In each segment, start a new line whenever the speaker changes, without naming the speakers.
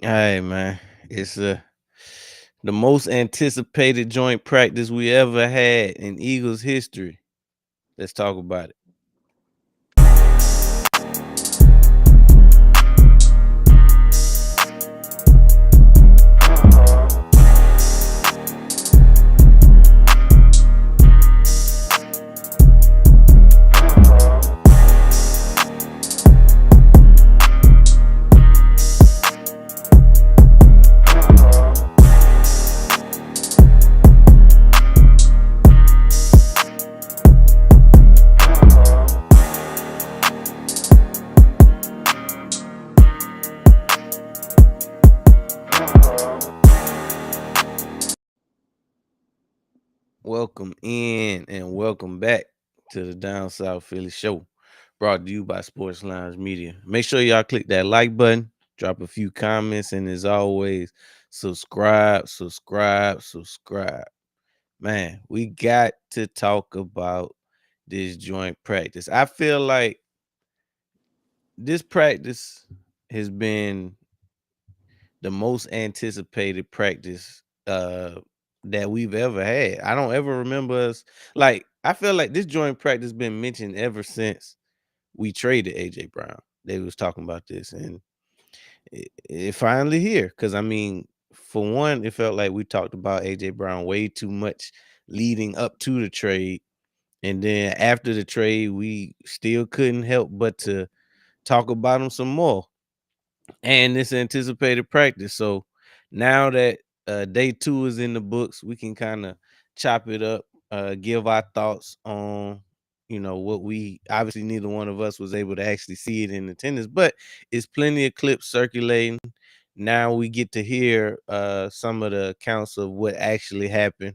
Hey man, it's the most anticipated joint practice we ever had in Eagles history. Let's talk about it. Welcome in and welcome back to the Down South Philly Show, brought to you by Sports Lounge Media. Make sure y'all click that like button, drop a few comments, and as always, subscribe. Man, we got to talk about this joint practice. I feel like this practice has been the most anticipated practice that we've ever had. I don't ever remember us like I feel like this joint practice been mentioned ever since we traded AJ Brown. They was talking about this and it finally here cuz I mean for one it felt like we talked about AJ Brown way too much leading up to the trade, and then after the trade we still couldn't help but to talk about him some more and this anticipated practice. So now that day two is in the books, we can kind of chop it up, give our thoughts on what we obviously neither one of us was able to actually see it in attendance, but it's plenty of clips circulating. Now we get to hear some of the accounts of what actually happened.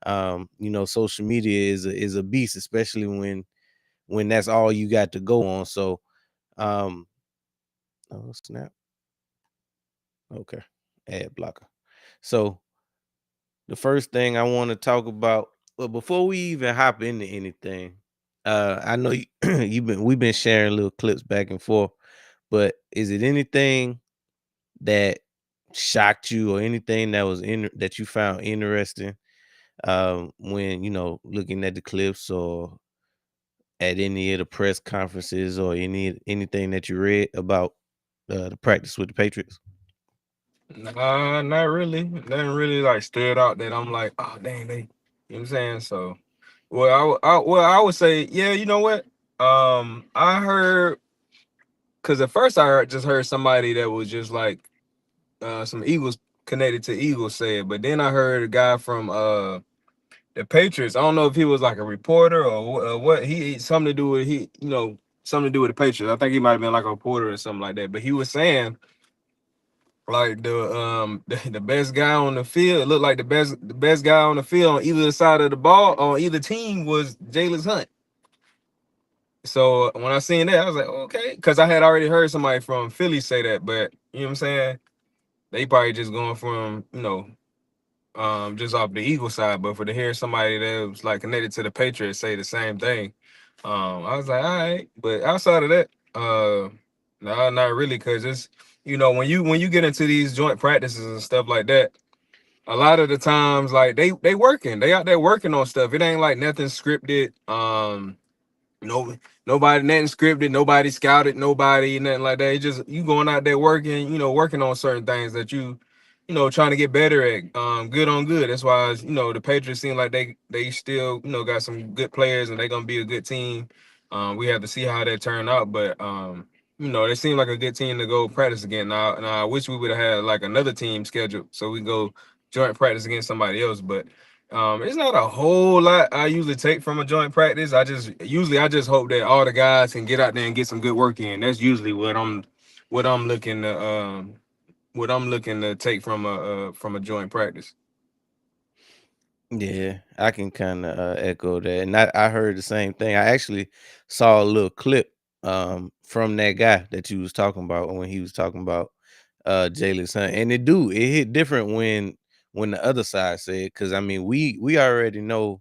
Social media is a beast, especially when that's all you got to go on. So um oh snap. Okay. Ad blocker. So the first thing I want to talk about, well, before we even hop into anything, I know we've been sharing little clips back and forth, but is it anything that shocked you or anything that you found interesting when looking at the clips or at any of the press conferences or anything that you read about the practice with the Patriots?
Nah, not really. Nothing really like stood out that I'm like, oh dang, they. You know what I'm saying? So, I would say, yeah. You know what? I heard because at first just heard somebody that was just like some Eagles connected to Eagles say it, but then I heard a guy from the Patriots. I don't know if he was like a reporter or what. He something to do with something to do with the Patriots. I think he might have been like a reporter or something like that. But he was saying like the best guy on the field. It looked like the best guy on the field on either side of the ball on either team was Jalen Hunt. So when I seen that, I was like, okay, because I had already heard somebody from Philly say that, but you know what I'm saying? They probably just going from just off the Eagle side, but for to hear somebody that was like connected to the Patriots say the same thing, I was like, all right. But outside of that, no, not really, because it's when you get into these joint practices and stuff like that, a lot of the times like they working, they out there working on stuff. It ain't like nothing scripted. No, nobody nothing scripted, nobody scouted, nobody nothing like that. It's just you going out there working, working on certain things that trying to get better at. Good on good. That's why the Patriots seem like they still got some good players and they're gonna be a good team. We have to see how that turn out, but they seem like a good team to go practice again. Now I wish we would have had like another team scheduled so we go joint practice against somebody else, but it's not a whole lot I usually take from a joint practice. I just hope that all the guys can get out there and get some good work in. That's usually what I'm looking to take from a joint practice.
Yeah, I can kind of echo that, and I heard the same thing. I actually saw a little clip from that guy that you was talking about when he was talking about Jalen Hunt, and it hit different when the other side said, because I mean we already know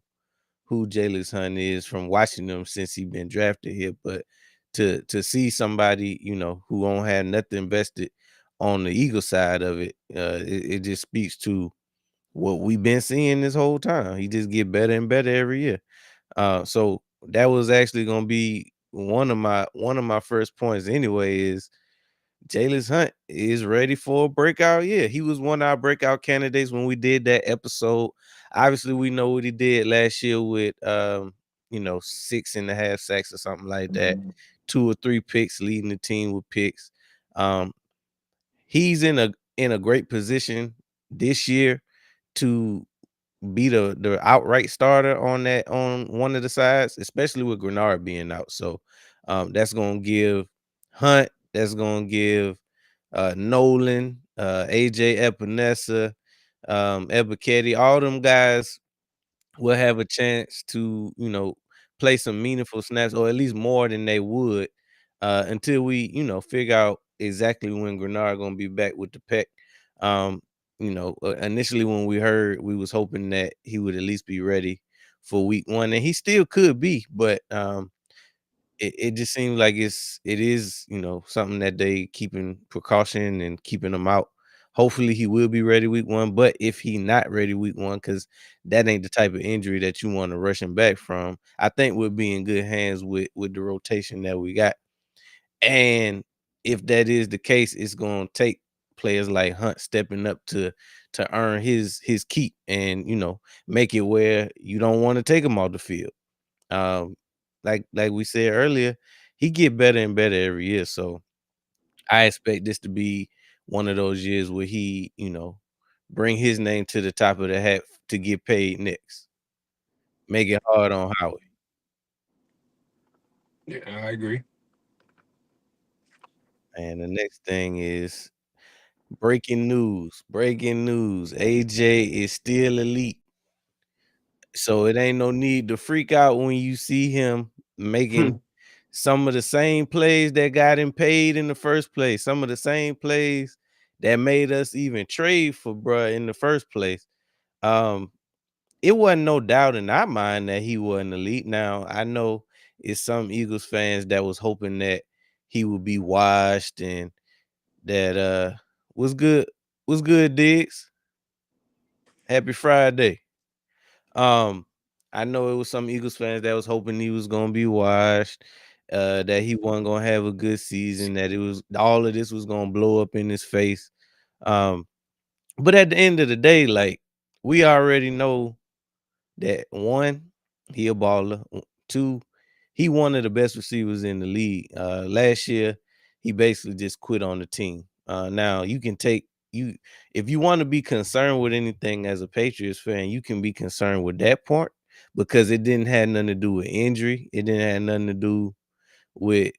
who Jalen Hunt is from watching him since he been drafted here, but to see somebody who don't have nothing invested on the Eagle side of it, it just speaks to what we've been seeing this whole time. He just get better and better every year. So that was actually gonna be one of my first points anyway. Is Jalen Hunt is ready for a breakout year. He was one of our breakout candidates when we did that episode. Obviously, we know what he did last year with 6.5 sacks or something like that, 2 or 3 picks, leading the team with picks. Um, he's in a great position this year to be the outright starter on one of the sides, especially with Grenard being out. So that's gonna give Hunt, that's gonna give Nolan, AJ Epinesa, Ebiketie, all them guys will have a chance to, play some meaningful snaps, or at least more than they would, until we, figure out exactly when Grenard gonna be back with the Peck. Initially when we heard, we was hoping that he would at least be ready for week 1, and he still could be, but it just seems like it is something that they keeping precaution and keeping him out. Hopefully he will be ready week 1, but if he not ready week 1, because that ain't the type of injury that you want to rush him back from, I think we'll be in good hands with the rotation that we got. And if that is the case, it's gonna take players like Hunt stepping up to earn his keep, and make it where you don't want to take him off the field. Um, like we said earlier, he get better and better every year. So I expect this to be one of those years where he, bring his name to the top of the hat to get paid next. Make it hard on Howie.
Yeah, I agree.
And the next thing is breaking news. Breaking news. AJ is still elite. So it ain't no need to freak out when you see him making some of the same plays that got him paid in the first place. Some of the same plays that made us even trade for bruh in the first place. Um, it wasn't no doubt in our mind that he wasn't elite. Now I know it's some Eagles fans that was hoping that he would be washed, and that was good. Was good, Diggs. Happy Friday. Um, I know it was some Eagles fans that was hoping he was gonna be washed, that he wasn't gonna have a good season, that it was all of this was gonna blow up in his face. Um, but at the end of the day, like, we already know that one, he a baller. Two, he one of the best receivers in the league. Last year, he basically just quit on the team. Now you can take you if you want to be concerned with anything as a Patriots fan, you can be concerned with that part, because it didn't have nothing to do with injury. It didn't have nothing to do with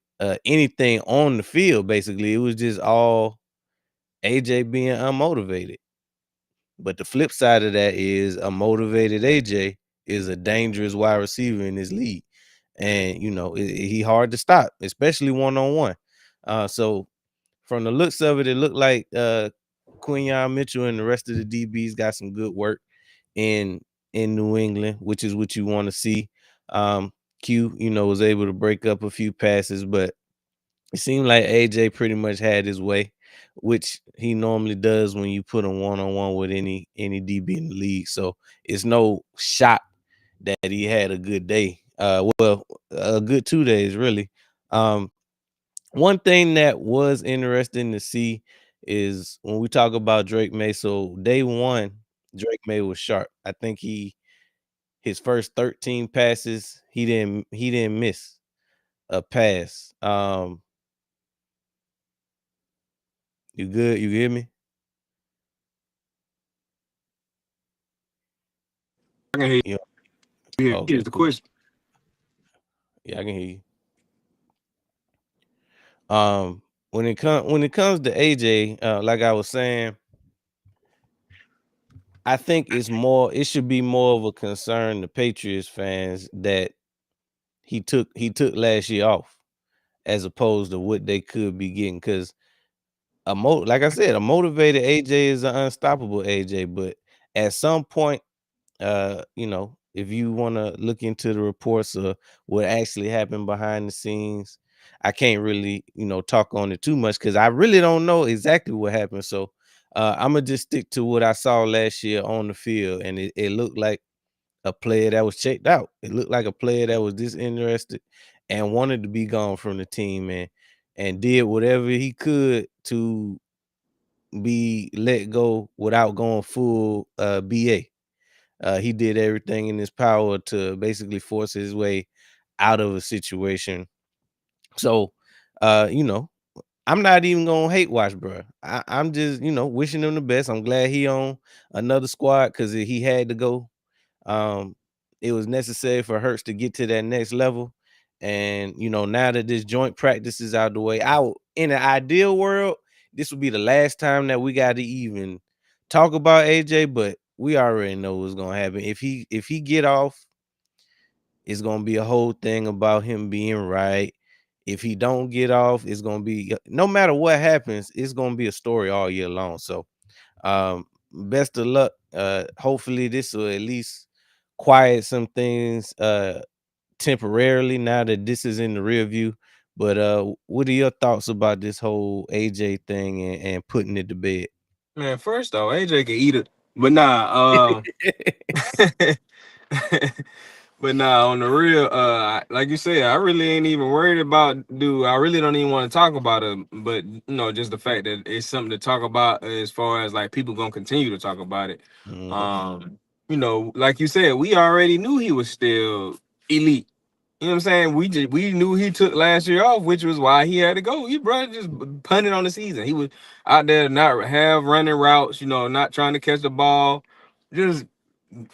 anything on the field. Basically, it was just all AJ being unmotivated. But the flip side of that is a motivated AJ is a dangerous wide receiver in this league. And he hard to stop, especially one-on-one. So from the looks of it, it looked like Quinyon Mitchell and the rest of the DBs got some good work in New England, which is what you want to see. Um, Q, was able to break up a few passes, but it seemed like AJ pretty much had his way, which he normally does when you put him one on one with any DB in the league. So it's no shock that he had a good day. Well, a good 2 days really. Um, One thing that was interesting to see is when we talk about Drake May. So day one, Drake May was sharp. I think his first 13 passes, he didn't miss a pass. You good? You hear me?
I can hear
Yeah.
you. Here's
Okay,
the
cool.
question.
Yeah, I can hear you. When it comes to AJ, like I was saying, I think it should be more of a concern to Patriots fans that he took last year off, as opposed to what they could be getting. Because like I said, a motivated AJ is an unstoppable AJ. But at some point, if you want to look into the reports of what actually happened behind the scenes, I can't really, talk on it too much because I really don't know exactly what happened. So I'm gonna just stick to what I saw last year on the field, and it looked like a player that was checked out. It looked like a player that was disinterested and wanted to be gone from the team, and did whatever he could to be let go without going full BA. He did everything in his power to basically force his way out of a situation. So, you know, I'm not even gonna hate watch, bro. I'm just, wishing him the best. I'm glad he on another squad because he had to go. Um, it was necessary for Hurts to get to that next level. And now that this joint practice is out the way, in an ideal world, this would be the last time that we got to even talk about AJ. But we already know what's gonna happen. If he get off, it's gonna be a whole thing about him being right. If he don't get off, it's gonna be no matter what happens, it's gonna be a story all year long. So best of luck. Hopefully this will at least quiet some things temporarily now that this is in the rear view. But what are your thoughts about this whole AJ thing and putting it to bed?
Man, first though, AJ can eat it, but nah. But nah, on the real, like you said, I really ain't even worried about dude. I really don't even want to talk about it. But just the fact that it's something to talk about as far as like people gonna continue to talk about it.
Mhm.
Like you said, we already knew he was still elite. You know what I'm saying? We knew he took last year off, which was why he had to go. He bro just punted on the season. He was out there not have running routes, not trying to catch the ball, just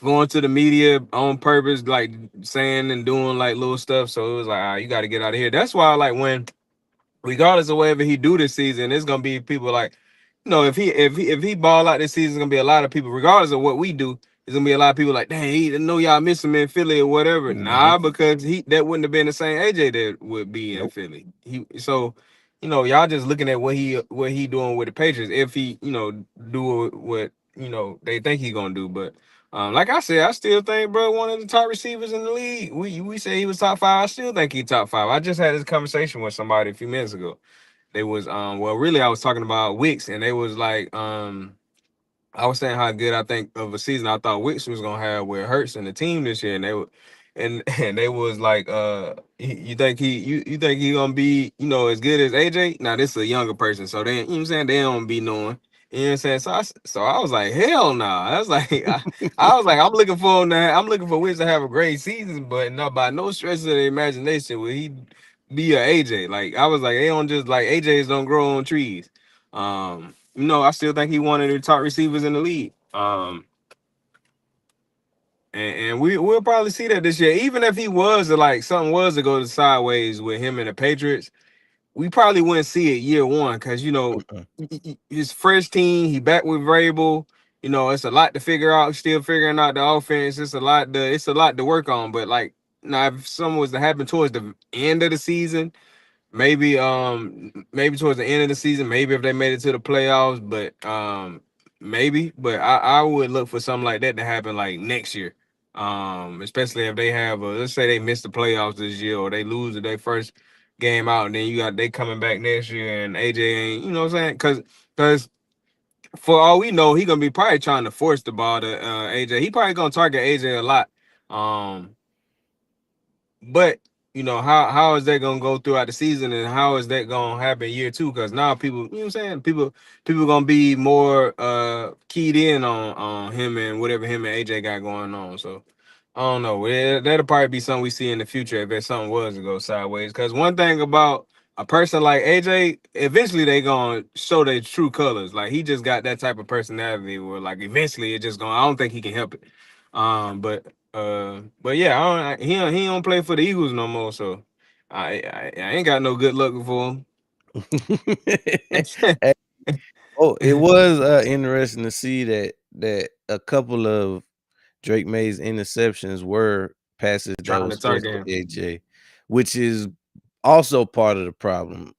going to the media on purpose, like saying and doing like little stuff. So it was like, you got to get out of here. That's why, like, when regardless of whatever he do this season, it's gonna be people like, if he ball out this season, it's gonna be a lot of people, regardless of what we do. There's gonna be a lot of people like, dang, he didn't know y'all miss him in Philly or whatever.
Mhm.
Nah, because that wouldn't have been the same AJ that would be in
Nope.
Philly. Y'all just looking at what he doing with the Patriots. If he, do what they think he gonna do, but. Like I said, I still think, bro, one of the top receivers in the league. We say he was top five. I still think he top five. I just had this conversation with somebody a few minutes ago. They was well, really, I was talking about Wicks, and they was like, I was saying how good I think of a season I thought Wicks was gonna have with Hurts and the team this year, and they were, and they was like, you think he gonna be as good as AJ? Now this is a younger person, so they, what I'm saying, they don't be knowing. You know what I'm saying? So I was like, hell no. I was like, I was like, I'm looking for him I'm looking for Wicks to have a great season, but not by no stretch of the imagination will he be a AJ. Like I was like, they don't just like AJs don't grow on trees. I still think he one of the top receivers in the league. And we'll probably see that this year. Even if he was to like something was to go to sideways with him and the Patriots, we probably wouldn't see it year one because
Mm.
his fresh team, he back with Vrabel. It's a lot to figure out. Still figuring out the offense. It's a lot to work on. But like now, if something was to happen towards the end of the season, maybe towards the end of the season, maybe if they made it to the playoffs, but maybe. But I would look for something like that to happen like next year. Especially if they have let's say they miss the playoffs this year or they lose their first game out, and then you got they coming back next year and AJ ain't, you know what I'm saying? Cause for all we know, he gonna be probably trying to force the ball to AJ. He probably gonna target AJ a lot. Um but how is that gonna go throughout the season, and how is that gonna happen year two? Because now people, you know what I'm saying, people gonna be more keyed in on him and whatever him and AJ got going on. So I don't know. That'll probably be something we see in the future if there's something was to go sideways. Because one thing about a person like AJ, eventually they gonna show their true colors. Like he just got that type of personality where like eventually it just gonna. I don't think he can help it. But yeah, he don't play for the Eagles no more. So I ain't got no good luck for
Hey,
him.
oh, it was interesting to see that a couple of Drake May's interceptions were passes that
Trying
was
to
forced
target
to
him.
AJ, which is also part of the problem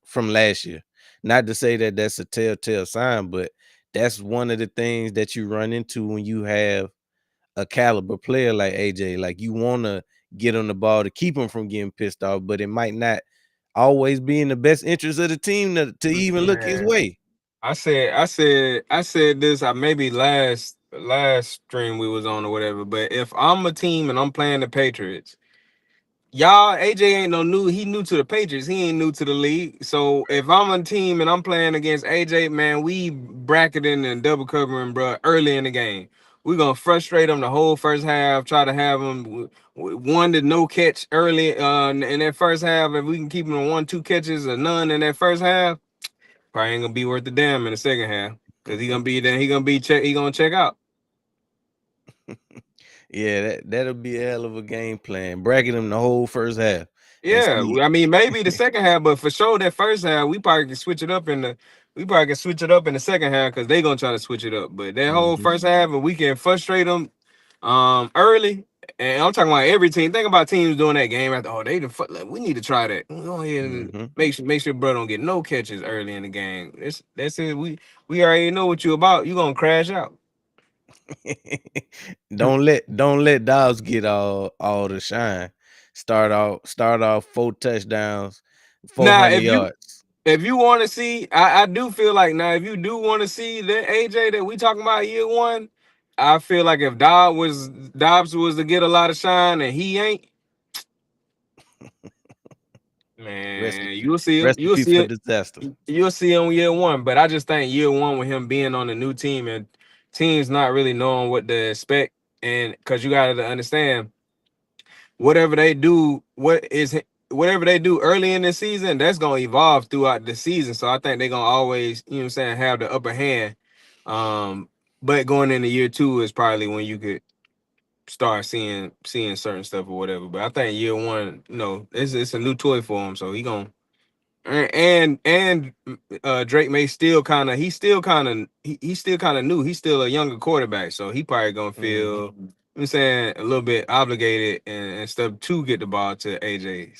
from last year. Not to say that that's a telltale sign, but that's one of the things that you run into when you have a caliber player like AJ. Like you want to get on the ball to keep him from getting pissed off, but it might not always be in the best interest of the team to even look his
Man,
way.
I said this. I maybe last stream we was on or whatever. But if I'm a team and I'm playing the Patriots, y'all, AJ ain't no new. He new to the Patriots. He ain't new to the league. So if I'm a team and I'm playing against AJ, man, we bracketing and double covering, bro, early in the game. We gonna frustrate them the whole first half. Try to have them one to no catch early in that first half. If we can keep them to 1, 2 catches or none in that first half, probably ain't gonna be worth the damn in the second half. Cause he gonna be then he gonna be check he gonna check out.
Yeah, that'll be a hell of a game plan. Bracket him the whole first half and
Yeah,
see.
I mean maybe the second half, but for sure that first half we probably can switch it up in the second half because they gonna try to switch it up. But that whole
Mhm,
first half, and we can frustrate them early. And I'm talking about every team. Think about teams doing that game after they like, we need to try that. Go ahead and
mhm.
make sure bro don't get no catches early in the game. That's it. We already know what you about. You gonna crash out.
Don't let Dobbs get all the shine. Start off 4 touchdowns, four
Now,
hundred yards.
if you want to see, I do feel like now if you do want to see that AJ that we talking about year one, I feel like if Dobbs was to get a lot of shine and he ain't, man,
Recipe
you'll see him. You'll
recipe
see
for
it.
disaster.
You'll see him year one. But I just think year one with him being on the new team and teams not really knowing what to expect, and because you got to understand whatever they do, whatever they do early in the season, that's gonna evolve throughout the season. So I think they're gonna always, you know what I'm saying, have the upper hand. Um, but going into year two is probably when you could start seeing certain stuff or whatever. But I think year one, it's a new toy for him, so he gonna and Drake may still kind of he's still kind of new. He's still a younger quarterback, so he probably gonna feel,
Mhm.
I'm saying, a little bit obligated and stuff to get the ball to AJ.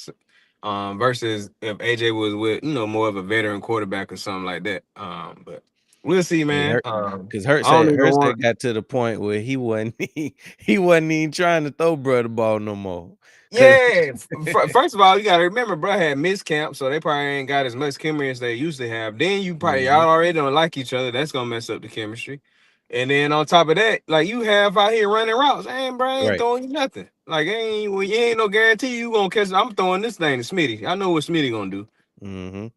Versus if AJ was with more of a veteran quarterback or something like that. But we'll see,
It
man.
hurt because
I don't even
Hurts
want.
had got to the point where he wasn't he wasn't even trying to throw bro the ball no more. Cause
Yeah, first of all, you gotta remember, bro had missed camp, so they probably ain't got as much chemistry as they usually have. Then you probably
Mhm.
y'all already don't like each other. That's gonna mess up the chemistry. And then on top of that, like you have out here running routes, ain't bro ain't
Right.
throwing you nothing. Like you ain't no guarantee you gonna catch. I'm throwing this thing to Smitty. I know what Smitty gonna do.
Mhm.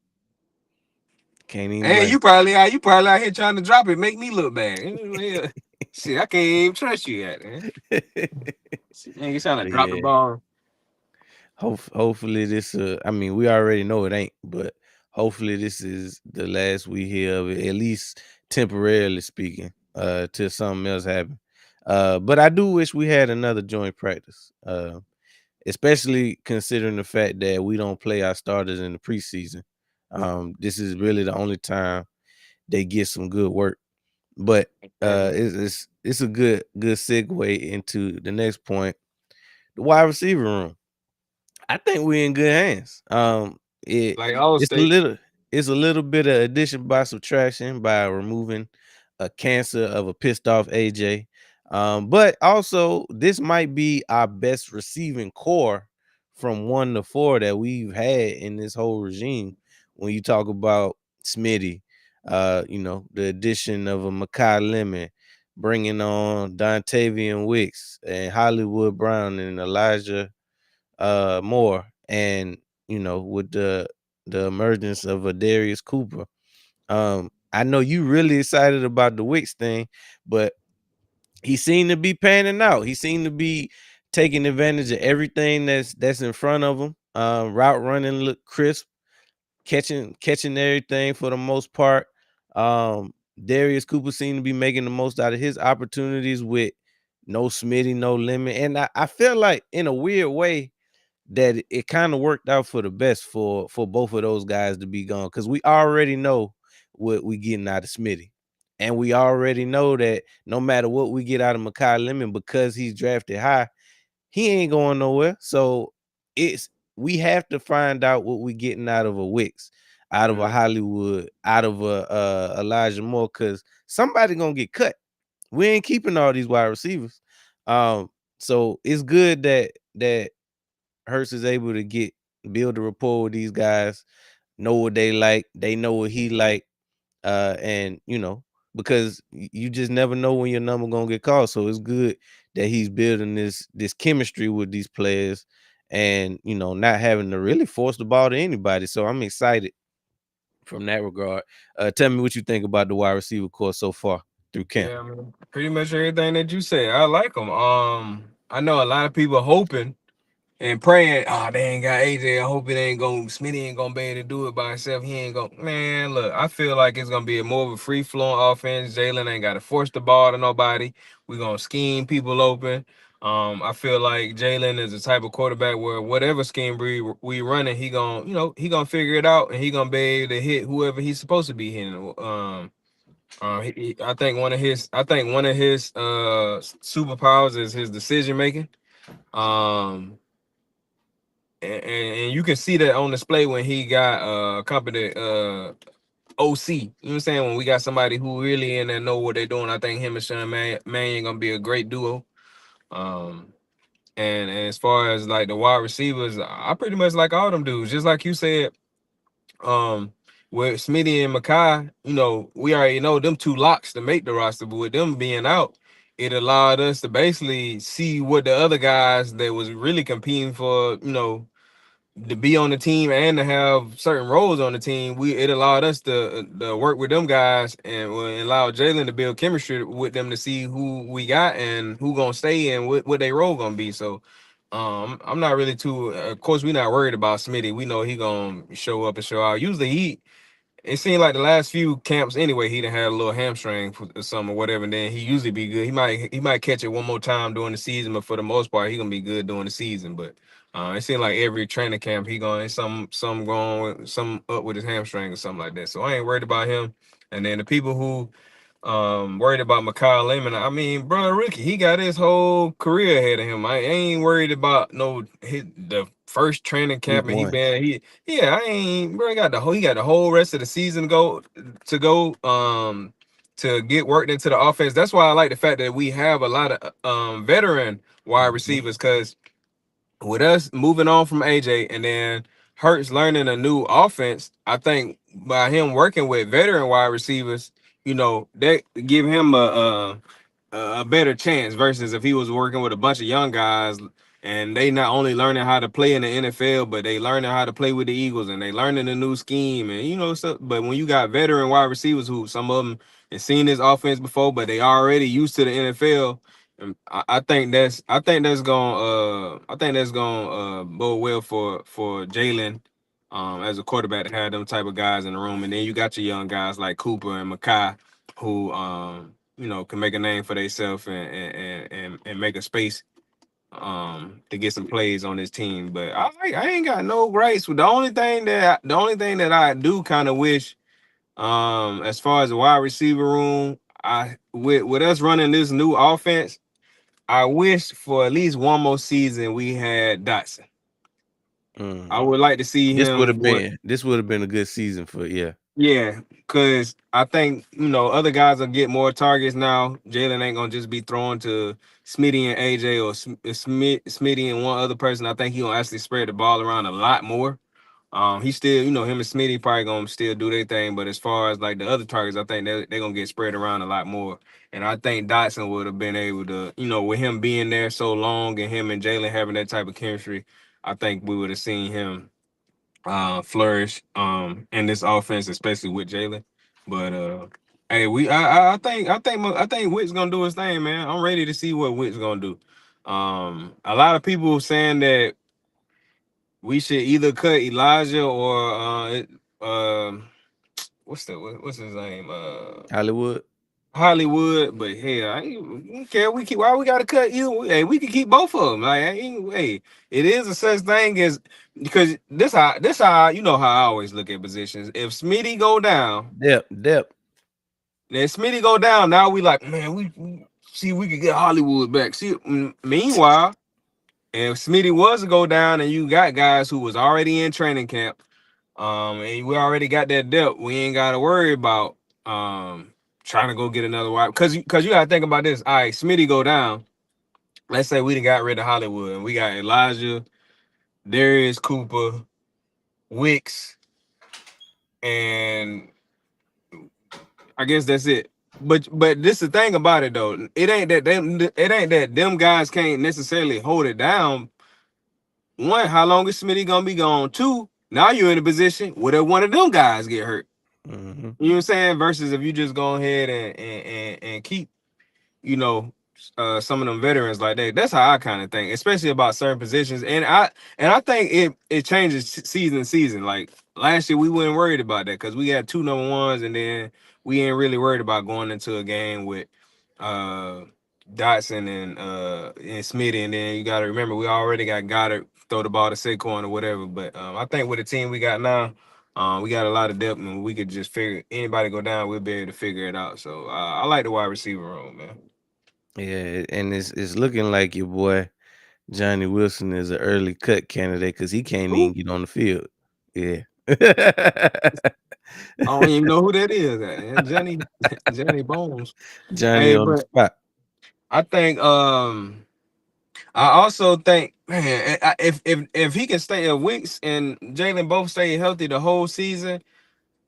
Can't even
And
blame.
you probably out here trying to drop it, make me look bad. Yeah. Shit, I can't even trust you yet, man. Shit, you trying to
But
drop the
yeah.
ball.
Hopefully this I mean, we already know it ain't, but hopefully this is the last we hear of it, at least temporarily speaking, till something else happen. But I do wish we had another joint practice. Especially considering the fact that we don't play our starters in the preseason. This is really the only time they get some good work. But
Exactly.
it's a good segue into the next point, the wide receiver room. I think we're in good hands. It
Like all
it's a
state.
little it's a little bit of addition by subtraction by removing a cancer of a pissed off AJ. But also this might be our best receiving core from 1 to 4 that we've had in this whole regime. When you talk about Smitty, the addition of a Makai Lemon, bringing on Dontavian Wicks and Hollywood Brown and Elijah more, and with the emergence of a Darius Cooper. I know you really excited about the Wicks thing, but he seemed to be panning out. He seemed to be taking advantage of everything that's in front of him. Route running look crisp, catching everything for the most part. Darius Cooper seemed to be making the most out of his opportunities with no Smitty, no limit. And I feel like in a weird way that it kind of worked out for the best for both of those guys to be gone, because we already know what we getting out of Smitty. And we already know that no matter what we get out of Makai Lemon, because he's drafted high, he ain't going nowhere. So it's we have to find out what we getting out of a Wicks, out of a
Mhm.
Hollywood, out of a Elijah Moore, because somebody gonna get cut. We ain't keeping all these wide receivers. So it's good that Hurst is able to get build a rapport with these guys, know what they like, they know what he like, and because you just never know when your number gonna get called. So it's good that he's building this chemistry with these players, and not having to really force the ball to anybody. So I'm excited from that regard. Tell me what you think about the wide receiver course so far through camp.
Yeah, I mean, pretty much everything that you said. I like them. I know a lot of people hoping and praying, oh, they ain't got AJ. I hope it ain't going Smitty ain't gonna be able to do it by himself. He ain't gonna man, look, I feel like it's gonna be a more of a free flowing offense. Jalen ain't gotta force the ball to nobody. We're gonna scheme people open. I feel like Jalen is the type of quarterback where whatever scheme we running, he gonna figure it out and he gonna be able to hit whoever he's supposed to be hitting. I think one of his superpowers is his decision making. Um, and you can see that on display when he got company OC. You know what I'm saying? When we got somebody who really in there know what they're doing, I think him and Sean Man gonna be a great duo. Um, and as far as like the wide receivers, I pretty much like all them dudes. Just like you said, um, with Smitty and Makai, we already know them two locks to make the roster, but with them being out, it allowed us to basically see what the other guys that was really competing for, to be on the team and to have certain roles on the team. It allowed us to work with them guys and will allow Jalen to build chemistry with them to see who we got and who gonna stay and what their role gonna be. So I'm not really too of course we're not worried about Smitty. We know he gonna show up and show out. Usually it seemed like the last few camps anyway, he done had a little hamstring or something or whatever, and then he usually be good. He might catch it one more time during the season, but for the most part, he gonna be good during the season. But it seemed like every training camp he going some going some up with his hamstring or something like that. So I ain't worried about him. And then the people who worried about Mikhail Lemon. I mean, bro, Ricky, he got his whole career ahead of him. I ain't worried about the first training
Week
camp and he
one.
been he yeah, I ain't bro he got the whole rest of the season to get worked into the offense. That's why I like the fact that we have a lot of veteran wide
Mhm.
receivers because with us moving on from AJ and then Hurts learning a new offense, I think by him working with veteran wide receivers, that give him a better chance versus if he was working with a bunch of young guys and they not only learning how to play in the NFL, but they learning how to play with the Eagles and they learning a new scheme and so. But when you got veteran wide receivers who some of them have seen this offense before, but they already used to the NFL. I think that's gonna bode well for Jalen as a quarterback to have them type of guys in the room, and then you got your young guys like Cooper and Makai who can make a name for themselves and make a space to get some plays on this team. But I ain't got no gripes. The only thing that I do kind of wish as far as the wide receiver room, I with us running this new offense. I wish for at least one more season we had Dotson. I
Mhm.
would like to see
This would
him
have
for
been this would have been a good season for, yeah.
yeah, because I think other guys will get more targets now. Jalen ain't gonna just be throwing to Smitty and AJ or Smitty and one other person. I think he gonna actually spread the ball around a lot more. He still, him and Smitty probably gonna still do their thing, but as far as like the other targets, I think they're gonna get spread around a lot more. And I think Dotson would have been able to, with him being there so long and him and Jalen having that type of chemistry, I think we would have seen him flourish in this offense, especially with Jalen. But hey, I think Witt's gonna do his thing, man. I'm ready to see what Witt's gonna do. A lot of people saying that we should either cut Elijah or what's his name?
Hollywood.
Hollywood. But hell, I don't care. We keep why we gotta cut you. Hey, we can keep both of them. Like, hey, it is a such thing as because this how you know how I always look at positions. If Smitty go down,
Depth.
then Smitty go down. Now we like, man, we see we could get Hollywood back. See, meanwhile, if Smitty was to go down and you got guys who was already in training camp. And we already got that depth. We ain't got to worry about trying to go get another wide because you gotta think about this. All right, Smitty go down. Let's say we done got rid of Hollywood and we got Elijah, Darius Cooper. Wicks, and I guess that's it. But this the thing about it though. It ain't that them guys can't necessarily hold it down. One, how long is Smitty gonna be gone? Two, now you're in a position where one of them guys get hurt.
Mm-hmm.
You know what I'm saying? Versus if you just go ahead and keep, you know, some of them veterans like that. That's how I kind of think, especially about certain positions. And I think it changes season to season. Like last year, we weren't worried about that because we had two number ones, and then we ain't really worried about going into a game with uh Dotson and Smitty. And then you got to remember, we already got Goddard throw the ball to Saquon or whatever. But I think with the team we got now. We got a lot of depth, and we could just figure anybody go down, we'll be able to figure it out. So I like the wide receiver room, man.
Yeah, and it's looking like your boy Johnny Wilson is an early cut candidate because he can't even
Who?
get on the field. Yeah.
I don't even know who that is. Jenny, Jenny Bones.
Johnny
Hey,
on the
but
spot.
I think I also think, man, if he can stay at Winks and Jalen both stay healthy the whole season,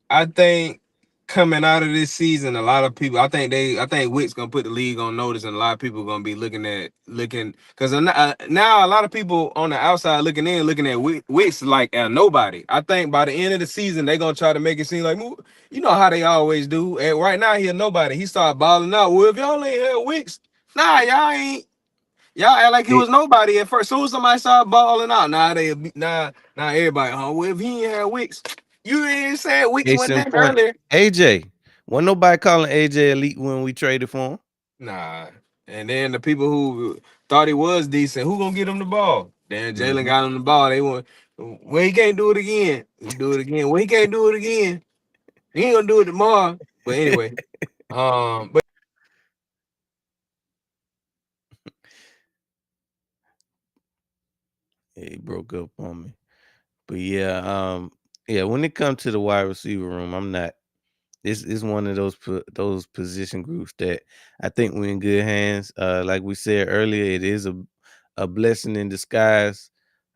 I think coming out of this season, a lot of people, I think Wick's gonna put the league on notice, and a lot of people gonna be looking because now a lot of people on the outside looking at Wick's like a nobody. I think by the end of the season, they gonna try to make it seem like, you know how they always do. And right now, he a nobody. He started balling out. Well, if y'all ain't had Wicks, nah, y'all ain't. Y'all act like he
Hey,
was nobody at first. Soon as somebody started balling out, now everybody, well, if he ain't had Wicks, you ain't said Wicks
case
went
in
that
point,
earlier.
AJ. Wasn't nobody calling AJ elite when we traded for him.
Nah. And then the people who thought he was decent, who gonna get him the ball? Then Jalen
Mm-hmm.
got him the ball. They want, well, he can't do it again. He do it again. Well, he can't do it again. He ain't gonna do it tomorrow. But anyway, but
He broke up on me. But yeah, yeah, when it comes to the wide receiver room, I'm not. It's one of those position groups that I think we're in good hands. Like we said earlier, it is a blessing in disguise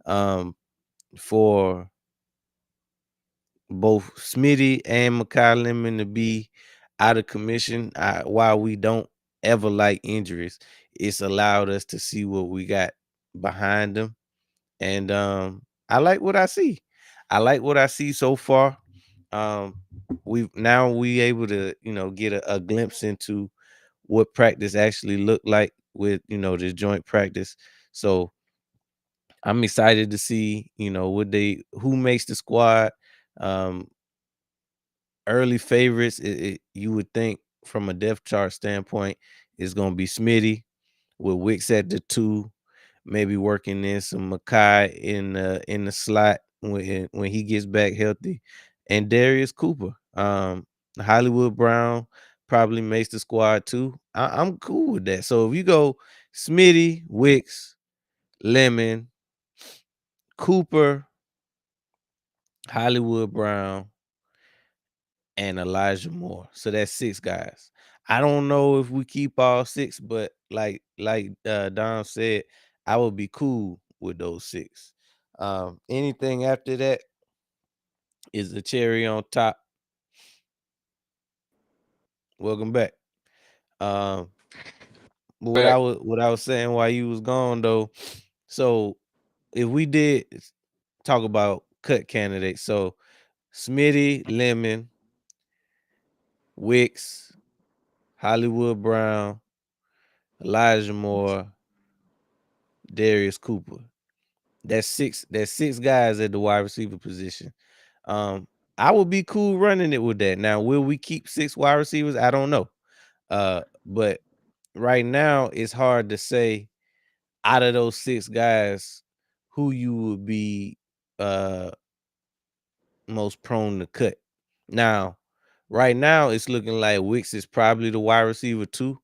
um, for both Smitty and Makai Lemon to be out of commission. While we don't ever like injuries, it's allowed us to see what we got behind them, and I like what I see. I like what I see so far. Um, we able to get a glimpse into what practice actually looked like with the joint practice. So I'm excited to see what they who makes the squad. Um, Early favorites, you would think from a depth chart standpoint, is going to be Smitty with Wicks at the two, maybe working in some Makai in the slot when he gets back healthy, and Darius Cooper. Hollywood Brown probably makes the squad too. I'm cool with that. So if you go Smitty, Wicks, Lemon, Cooper, Hollywood Brown, and Elijah Moore. So that's six guys. I don't know if we keep all six, but like Dom said, I would be cool with those six. Anything after that is the cherry on top. Welcome back. Um, but
back.
what I was saying while you was gone though, so if we did talk about cut candidates, so Smitty, Lemon, Wicks, Hollywood Brown, Elijah Moore, Darius Cooper. That's six guys at the wide receiver position. Um, I would be cool running it with that. Now, will we keep six wide receivers? I don't know. But right now it's hard to say out of those six guys who you would be uh most prone to cut. Now, right now it's looking like Wicks is probably the wide receiver too,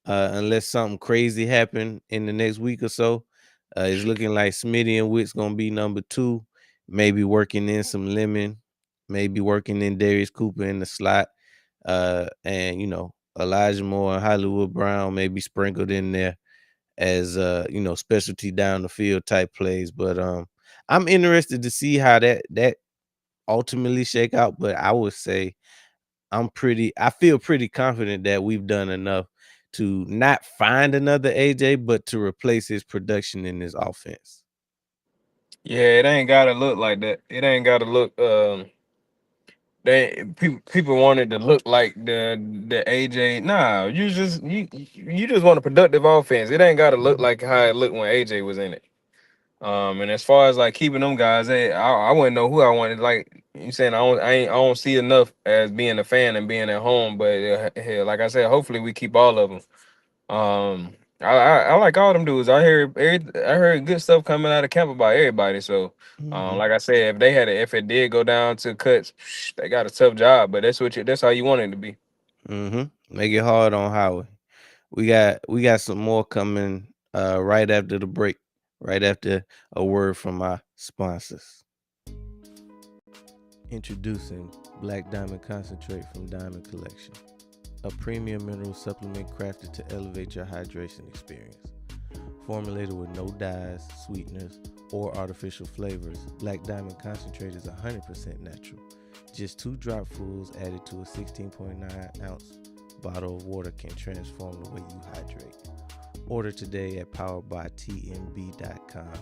unless something crazy happen in the next week or so. It's looking like Smitty and Witt's gonna be number two, maybe working in some Lemon, maybe working in Darius Cooper in the slot, and Elijah Moore and Hollywood Brown maybe sprinkled in there as specialty down the field type plays. But I'm interested to see how that ultimately shake out, but I would say I feel pretty confident that we've done enough to not find another AJ, but to replace his production in his offense.
Yeah, it ain't gotta look like that. It ain't gotta look. People wanted to look like the AJ. Nah, you just want a productive offense. It ain't gotta look like how it looked when AJ was in it. And as far as like keeping them guys, I wouldn't know who I wanted. Like you saying, I don't see enough as being a fan and being at home. But hell, like I said, hopefully we keep all of them. I like all them dudes. I heard good stuff coming out of camp about everybody. So,
Mhm.
like I said, if it did go down to cuts, they got a tough job. But that's how you want it to be.
Make it hard on Howard. We got some more coming right after the break, right after a word from our sponsors. Introducing Black Diamond Concentrate from Diamond Collection, a premium mineral supplement crafted to elevate your hydration experience. Formulated with no dyes, sweeteners, or artificial flavors, Black Diamond Concentrate is 100% natural. Just 2 dropfuls added to a 16.9-ounce bottle of water can transform the way you hydrate. Order today at poweredbytmb.com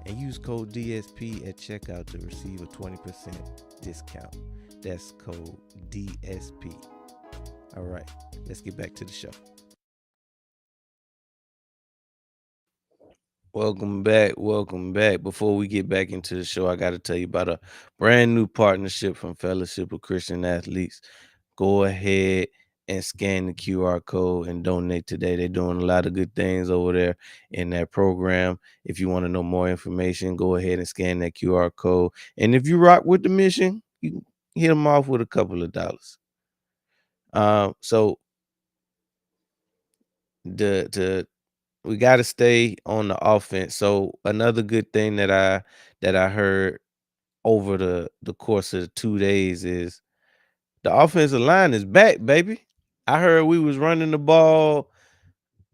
and use code DSP at checkout to receive a 20% discount. That's code DSP. All right, let's get back to the show. Welcome back. Welcome back. Before we get back into the show, I got to tell you about a brand new partnership from Fellowship of Christian Athletes. Go ahead and scan the QR code and donate today. They're doing a lot of good things over there in that program. If you want to know more information, go ahead and scan that QR code. And if you rock with the mission, you can hit them off with a couple of dollars. So the we got to stay on the offense. So another good thing that I heard over the course of the 2 days is the offensive line is back, baby. I heard we was running the ball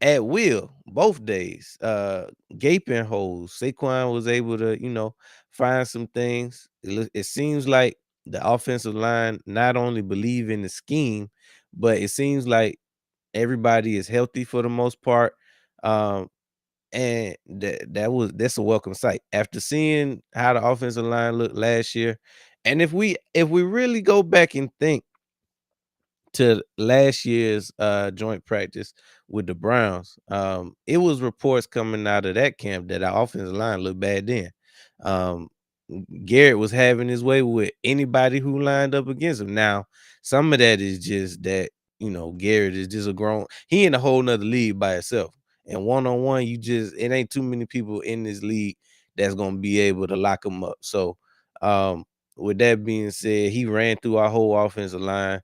at will both days. Gaping holes. Saquon was able to, find some things. It seems like the offensive line not only believe in the scheme, but it seems like everybody is healthy for the most part. Um, and that's a welcome sight after seeing how the offensive line looked last year. And if we really go back and think to last year's joint practice with the Browns, it was reports coming out of that camp that our offensive line looked bad then. Um, Garrett was having his way with anybody who lined up against him. Now, some of that is just that, Garrett is just he in a whole nother league by himself. And one-on-one, it ain't too many people in this league that's gonna be able to lock him up. So with that being said, he ran through our whole offensive line.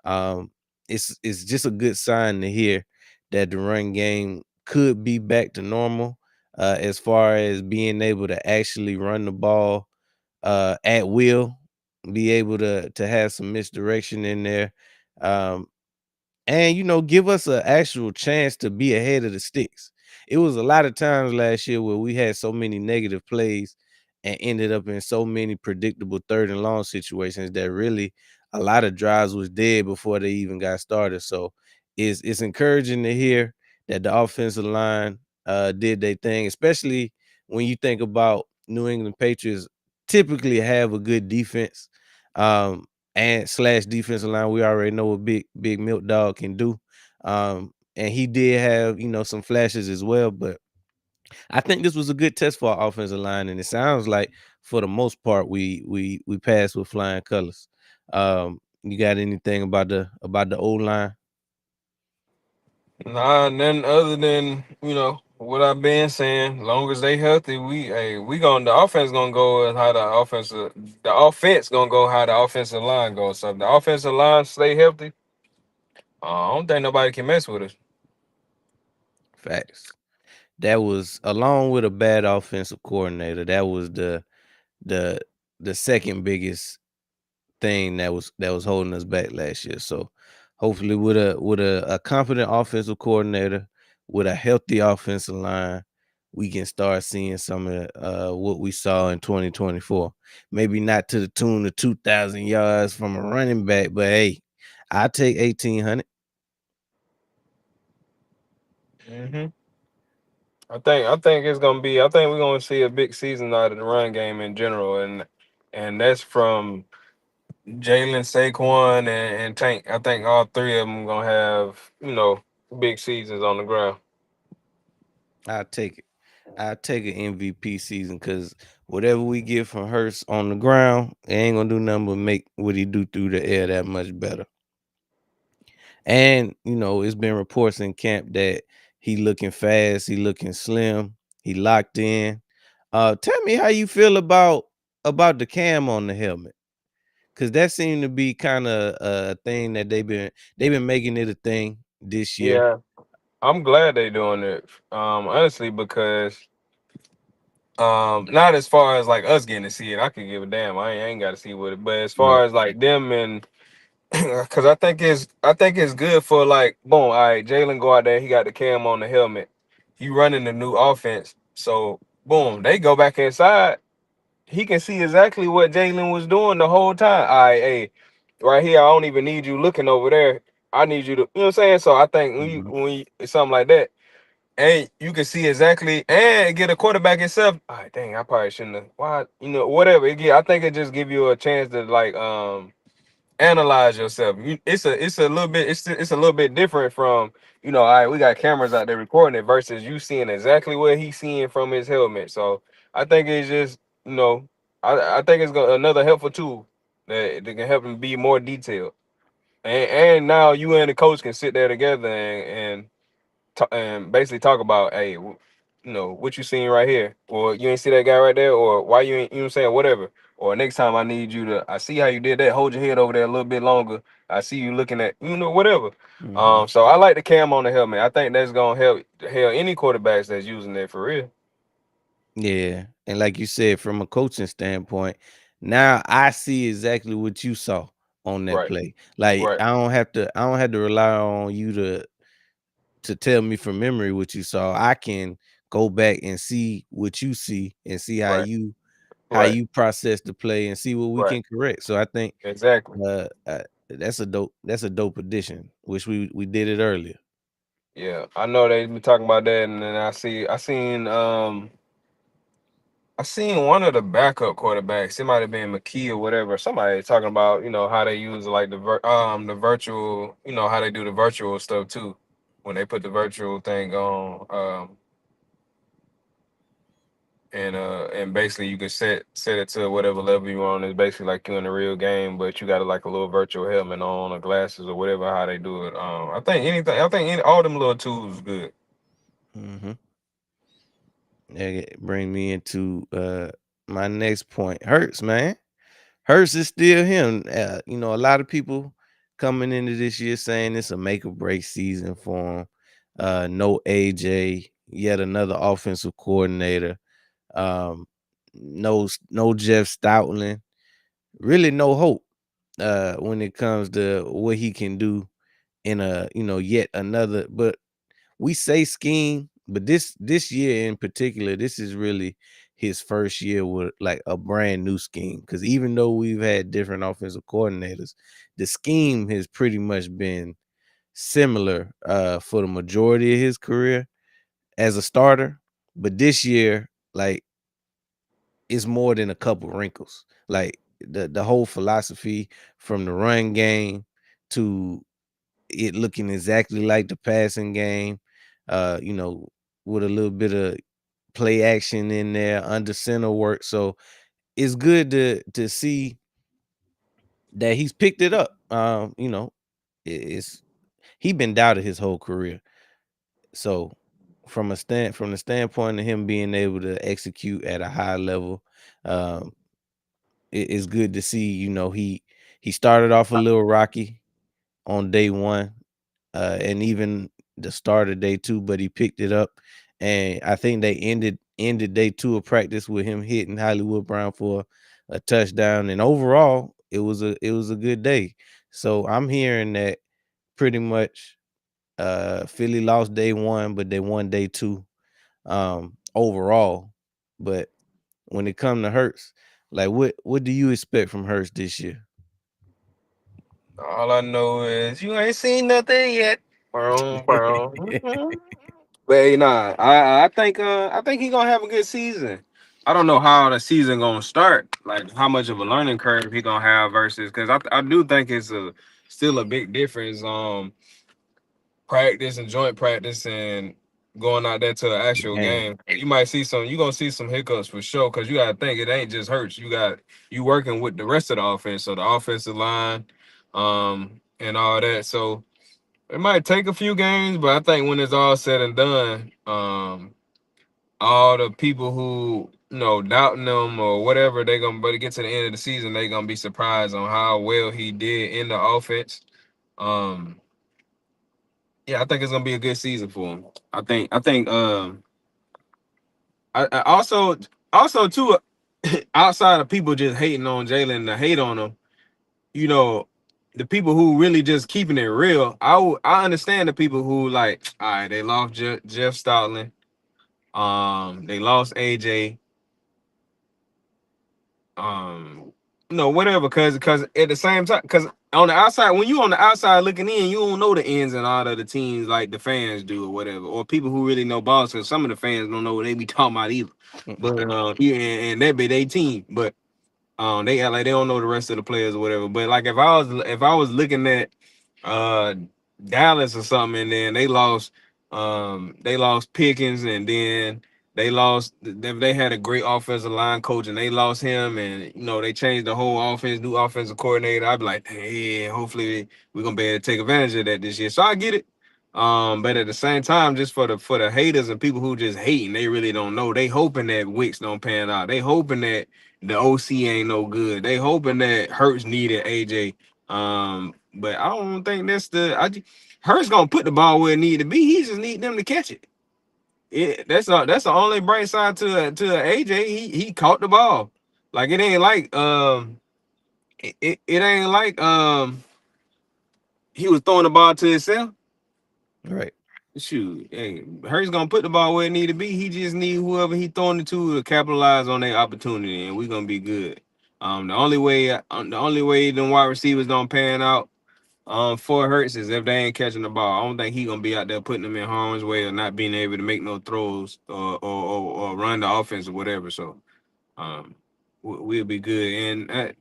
Um, it's just a good sign to hear that the run game could be back to normal as far as being able to actually run the ball at will, be able to have some misdirection in there. Um, and give us an actual chance to be ahead of the sticks. It was a lot of times last year where we had so many negative plays and ended up in so many predictable third and long situations that really a lot of drives was dead before they even got started. So it's encouraging to hear that the offensive line did their thing, especially when you think about New England Patriots typically have a good defense. And slash defensive line. We already know what big milk dog can do. And he did have, some flashes as well. But I think this was a good test for our offensive line. And it sounds like for the most part we passed with flying colors. You got anything about the old line?
Nah, nothing other than what I've been saying. Long as they healthy, we going the offense gonna go as how the offense gonna go how the offensive line goes. So if the offensive line stay healthy, I don't think nobody can mess with us.
Facts. That was along with a bad offensive coordinator. That was the the second biggest thing that was holding us back last year. So hopefully with a confident offensive coordinator, with a healthy offensive line, we can start seeing some of what we saw in 2024. Maybe not to the tune of 2,000 yards from a running back, but hey, I take 1,800.
Hmm. I think it's gonna be. I think we're gonna see a big season out of the run game in general, and that's from Jalen, Saquon, and Tank. I think all three of them gonna have big seasons on the ground.
I take it. I take an MVP season because whatever we get from Hurts on the ground, it ain't gonna do nothing but make what he do through the air that much better. And it's been reports in camp that he looking fast, he looking slim, he locked in. Tell me how you feel about the cam on the helmet, because that seemed to be kind of a thing that they've been making it a thing this year.
Yeah, I'm glad they doing it. Honestly, because not as far as like us getting to see it. I could give a damn. I ain't got to see with it. But as
Right.
far as like them and because I think it's good for like boom. All right, Jalen go out there. He got the cam on the helmet. He running the new offense. So boom, they go back inside. He can see exactly what Jalen was doing the whole time. All right, hey, right here. I don't even need you looking over there. I need you to. You know what I'm saying? So I think
Mhm.
it's something like that. And you can see exactly and get a quarterback itself. All right, dang, I probably shouldn't have. Why, whatever. I think it just give you a chance to like analyze yourself. It's a little bit it's a little bit different from all right, we got cameras out there recording it versus you seeing exactly what he's seeing from his helmet. So I think it's just I think it's another helpful tool that can help him be more detailed. And now you and the coach can sit there together and basically talk about, hey, what you seen right here, or you ain't see that guy right there, or why you ain't, you know what I'm saying, whatever. Or next time I need you to, I see how you did that. Hold your head over there a little bit longer. I see you looking at, whatever.
Mhm.
So I like the cam on the helmet. I think that's gonna help any quarterbacks that's using it for real.
Yeah, and like you said, from a coaching standpoint, now I see exactly what you saw on that
Right,
play. Like
right,
I don't have to rely on you to tell me from memory what you saw. I can go back and see what you see and see how
right,
you
right,
process the play and see what we
right.
can correct. So I think
Exactly.
that's a dope addition. Wish we did it earlier.
Yeah, I know they been talking about that, and then I seen one of the backup quarterbacks. It might have been McKee or whatever. Somebody talking about how they use like the virtual, how they do the virtual stuff too, when they put the virtual thing on, and basically you can set it to whatever level you on. It's basically like you in a real game, but you got like a little virtual helmet on or glasses or whatever. How they do it. All them little tools is good.
Mhm. That bring me into my next point. Hurts, man. Hurts is still him. A lot of people coming into this year saying it's a make or break season for him. No AJ, yet another offensive coordinator. Um, no Jeff Stoutland. Really no hope when it comes to what he can do in yet another. But we say scheme, but this year in particular, this is really his first year with like a brand new scheme. Because even though we've had different offensive coordinators, the scheme has pretty much been similar for the majority of his career as a starter. But this year, like, it's more than a couple wrinkles. Like the whole philosophy from the run game to it looking exactly like the passing game, uh, you know, with a little bit of play action in there, under center work. So it's good to see that he's picked it up. It's he been doubted his whole career. So from the standpoint of him being able to execute at a high level, um, it's good to see. He started off a little rocky on day one, and even the start of day two, but he picked it up. And I think they ended day two of practice with him hitting Hollywood Brown for a touchdown. And overall, it was a good day. So I'm hearing that pretty much Philly lost day one, but they won day two. overall. But when it comes to Hurts, like what do you expect from Hurts this year?
All I know is you ain't seen nothing yet. Boom, boom. But hey, nah, I think he gonna have a good season. I don't know how the season gonna start, like how much of a learning curve he gonna have versus because I do think it's a still a big difference. Practice and joint practice and going out there to an actual
Man,
game. You might see some. You gonna see some hiccups for sure because you gotta think it ain't just Hurts. You working with the rest of the offense, so the offensive line, and all that. So it might take a few games, but I think when it's all said and done, all the people who doubting them or whatever, they gonna but get to the end of the season, they gonna be surprised on how well he did in the offense. Um, yeah, I think it's gonna be a good season for him. I also too outside of people just hating on Jalen to hate on him, you know, the people who really just keeping it real. I understand the people who like, all right, they lost Jeff Stoutland, they lost AJ, um whatever, because at the same time, because on the outside, when you on the outside looking in, you don't know the ins and out of the teams like the fans do or whatever, or people who really know balls, because some of the fans don't know what they be talking about either. But yeah, and that be their team, but they act like they don't know the rest of the players or whatever. But like if I was looking at uh Dallas or something, and then they lost Pickens, and then they had a great offensive line coach, and they lost him, and they changed the whole offense, new offensive coordinator. I'd be like, hey, hopefully we're gonna be able to take advantage of that this year. So I get it. But at the same time, just for the haters and people who just hating, they really don't know. They hoping that Wicks don't pan out. They hoping that the OC ain't no good. They hoping that Hurts needed AJ. But I don't think that's Hurts gonna put the ball where it need to be. He just need them to catch it. That's the only bright side to AJ. He caught the ball. Like it ain't like it ain't like he was throwing the ball to himself.
right.
Shoot, hey, Hurts gonna put the ball where it need to be. He just need whoever he throwing it to capitalize on their opportunity, and we gonna be good. The only way them wide receivers don't pan out for Hurts is if they ain't catching the ball. I don't think he gonna be out there putting them in harm's way or not being able to make no throws or run the offense or whatever. So um, we'll be good. And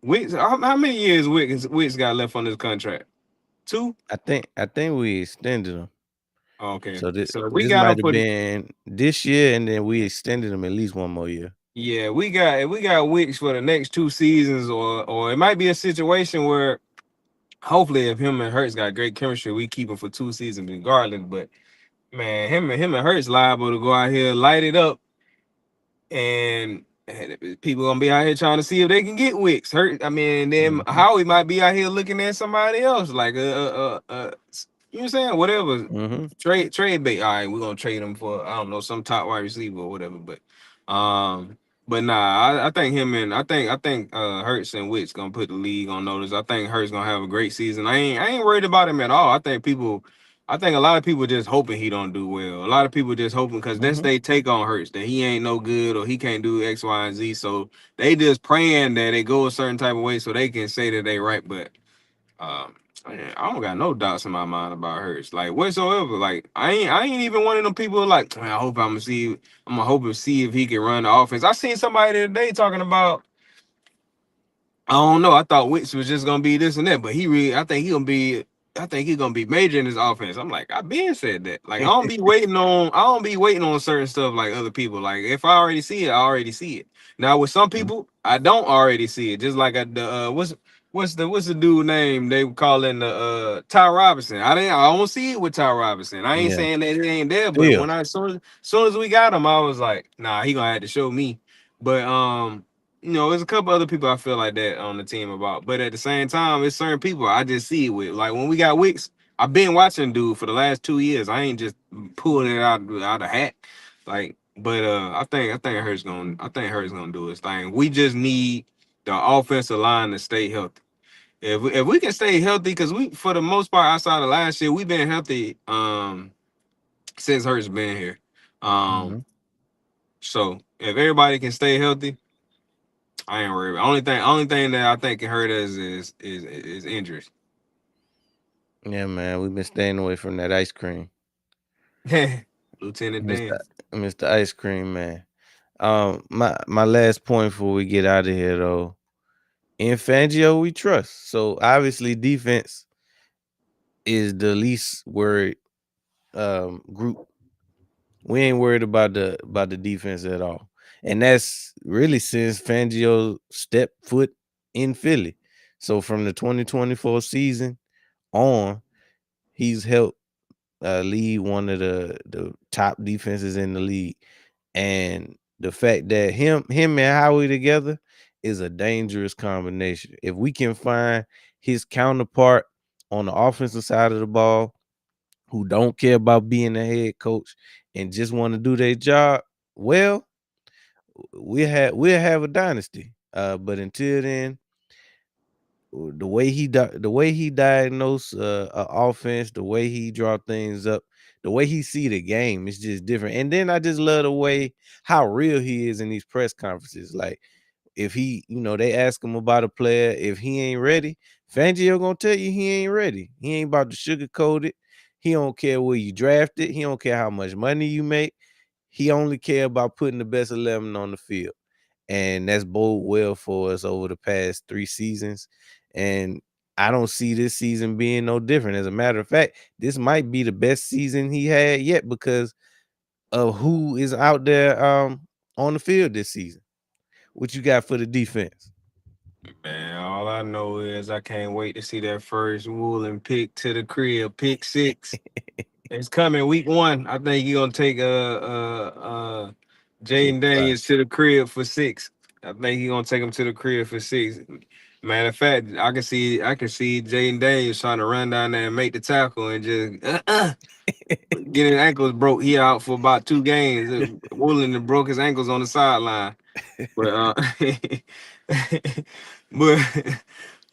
Wicks, how many years Wicks got left on this contract? 2.
I think we extended him.
Okay,
So this
so we
this
got him
might have
for
been this year, and then we extended him at least one more year.
yeah. We got Wicks for the next 2 seasons, or it might be a situation where hopefully if him and Hurts got great chemistry, we keep him for 2 seasons regardless. But man, him and Hurts liable to go out here light it up, and people gonna be out here trying to see if they can get Wicks hurt. I mean, then
Hmm.
Howie might be out here looking at somebody else, like you know what I'm saying? Whatever.
Hmm.
Trade bait. All right, we're gonna trade him for I don't know some top wide receiver or whatever. Um, but nah, I think Hurts and Wicks gonna put the league on notice. I think Hurts gonna have a great season. I ain't worried about him at all. I think a lot of people just hoping he don't do well. A lot of people just hoping because that's
Hmm.
they take on Hurts that he ain't no good or he can't do X, Y, and Z. So they just praying that it go a certain type of way so they can say that they right. But um, I don't got no doubts in my mind about Hurts, like whatsoever. Like I ain't even one of them people like "Man, I hope I'm gonna hope and see if he can run the offense. I seen somebody today talking about I don't know. I thought Wicks was just gonna be this and that, but he really, I think he's gonna be major in his offense. I'm like, I've been said that. Like, I don't be waiting on certain stuff like other people. Like, if I already see it, I already see it. Now with some people, I don't already see it. Just like what's the dude name they were calling the Ty Robinson. I don't see it with Ty Robinson. I ain't
Yeah.
saying that it ain't there, but
Still.
when soon as we got him, I was like, nah, he gonna have to show me. But there's a couple other people I feel like that on the team about, but at the same time, it's certain people I just see it with. Like when we got Wicks, I've been watching dude for the last 2 years. I ain't just pulling it out of hat. Like, but I think Hurts gonna do his thing. We just need the offensive line to stay healthy. If we can stay healthy, because we for the most part outside of last year, we've been healthy since Hurts been here. Um,
Hmm.
So if everybody can stay healthy, I ain't worried. Only thing that I think can hurt us is injuries.
Yeah, man, we've been staying away from that ice cream,
Lieutenant
Mister
Dan.
Mister Ice Cream Man. My last point before we get out of here though. In Fangio, we trust. So obviously, defense is the least worried group. We ain't worried about the defense at all, and that's really since Fangio stepped foot in Philly. So from the 2024 season on, he's helped lead one of the top defenses in the league, and the fact that him and Howie together is a dangerous combination. If we can find his counterpart on the offensive side of the ball who don't care about being a head coach and just want to do their job, well, we'll have a dynasty. But until then, the way he diagnose a offense, the way he draw things up, the way he see the game is just different. And then I just love the way how real he is in these press conferences. Like if he, they ask him about a player, if he ain't ready, Fangio gonna tell you he ain't ready. He ain't about to sugarcoat it. He don't care where you drafted. He don't care how much money you make. He only care about putting the best 11 on the field, and that's bode well for us over the past 3 seasons. And I don't see this season being no different. As a matter of fact, this might be the best season he had yet because of who is out there on the field this season. What you got for the defense?
Man, all I know is I can't wait to see that first Woolen pick to the crib, pick six. It's coming week one. I think you're gonna take
Pick
Jaden
five.
Daniels to the crib for six. I think he's gonna take him to the crib for six. Matter of fact, I can see Jaden Daniels trying to run down there and make the tackle and just get his ankles broke. He out for about 2 games. Woolen broke his ankles on the sideline. But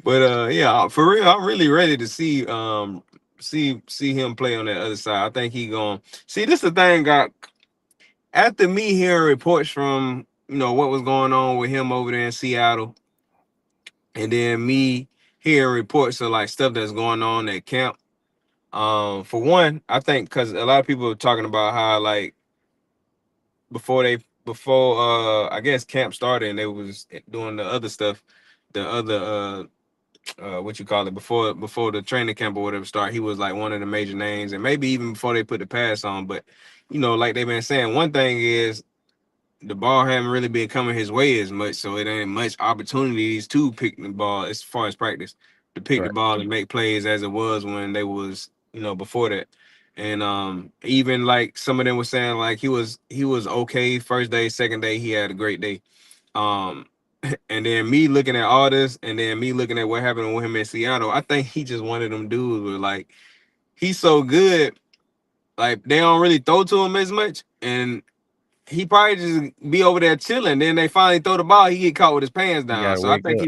but yeah, for real, I'm really ready to see him play on that other side. I think he going see this the thing got after me hearing reports from what was going on with him over there in Seattle, and then me hearing reports of like stuff that's going on at camp. For one, I think because a lot of people are talking about how like before I guess camp started and they was doing the other stuff, the other what you call it before the training camp or whatever start, he was like one of the major names, and maybe even before they put the pass on. But like they've been saying, one thing is the ball haven't really been coming his way as much, so it ain't much opportunities to pick the ball as far as practice to pick the
Right.
ball and make plays as it was when they was before that. And even like some of them were saying like he was okay first day, second day he had a great day. Um, and then me looking at all this, and then me looking at what happened with him in Seattle, I think he just one of them dudes where like he's so good, like they don't really throw to him as much, and he probably just be over there chilling. Then they finally throw the ball, he get caught with his pants
You
down.
gotta
So I
wake
think
up.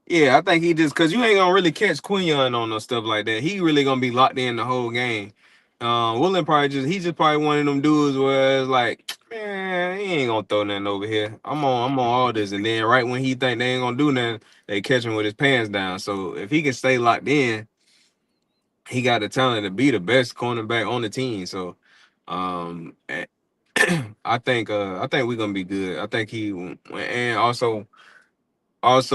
yeah, I think he just because you ain't gonna really catch Quinion on no stuff like that. He really gonna be locked in the whole game. Willen probably he's just probably one of them dudes where it's like, man, he ain't gonna throw nothing over here. I'm on all this, and then right when he think they ain't gonna do nothing, they catch him with his pants down. So if he can stay locked in, he got the talent to be the best cornerback on the team. So and I think we're gonna be good. I think he and also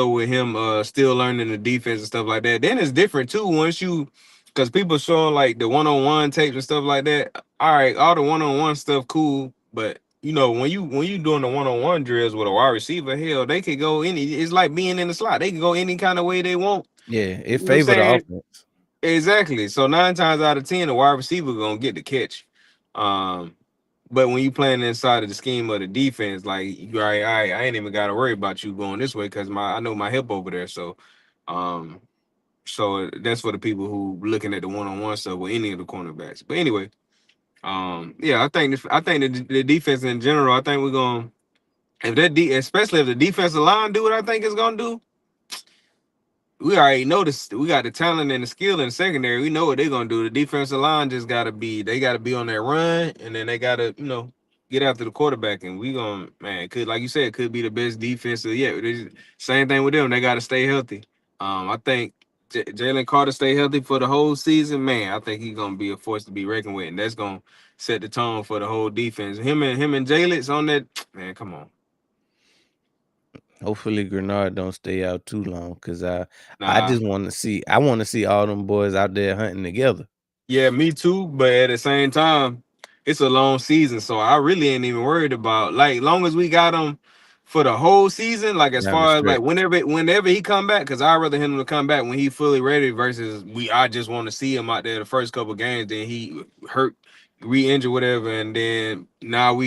with him still learning the defense and stuff like that. Then it's different too once you because people showing like the one-on-one tapes and stuff like that. All right, all the one-on-one stuff cool, but when you doing the one-on-one drills with a wide receiver, hell, they could go any. It's like being in the slot. They can go any kind of way they want.
Yeah,
You
it
know what I'm
favor the
saying?
offense.
Exactly. So 9 times out of 10, the wide receiver gonna get the catch. Um, but when you playing inside of the scheme of the defense, like you all right, I ain't even gotta worry about you going this way because I know my hip over there. Um, so that's for the people who looking at the one-on-one stuff with any of the cornerbacks. But anyway, yeah, I think the defense in general, I think we're gonna if especially if the defensive line do what I think it's gonna do, we already know this. We got the talent and the skill in the secondary. We know what they're gonna do. The defensive line just gotta be. They gotta be on their run, and then they gotta, get after the quarterback, and we gonna man could like you said could be the best defense. Yeah, same thing with them. They got to stay healthy. I think Jalen Carter stay healthy for the whole season. Man, I think he's gonna be a force to be reckoned with, and that's gonna set the tone for the whole defense. Him and Jalen's on that. Man, come on.
Hopefully Grenard don't stay out too long because I
Nah,
just want to see all them boys out there hunting together.
yeah, me too. But at the same time, it's a long season, so I really ain't even worried about like long as we got him for the whole season. Like as
Down the
far as like
stretch.
whenever he come back, because I'd rather him to come back when he fully ready versus I just want to see him out there the first couple games, then he hurt, re-injure whatever, and then now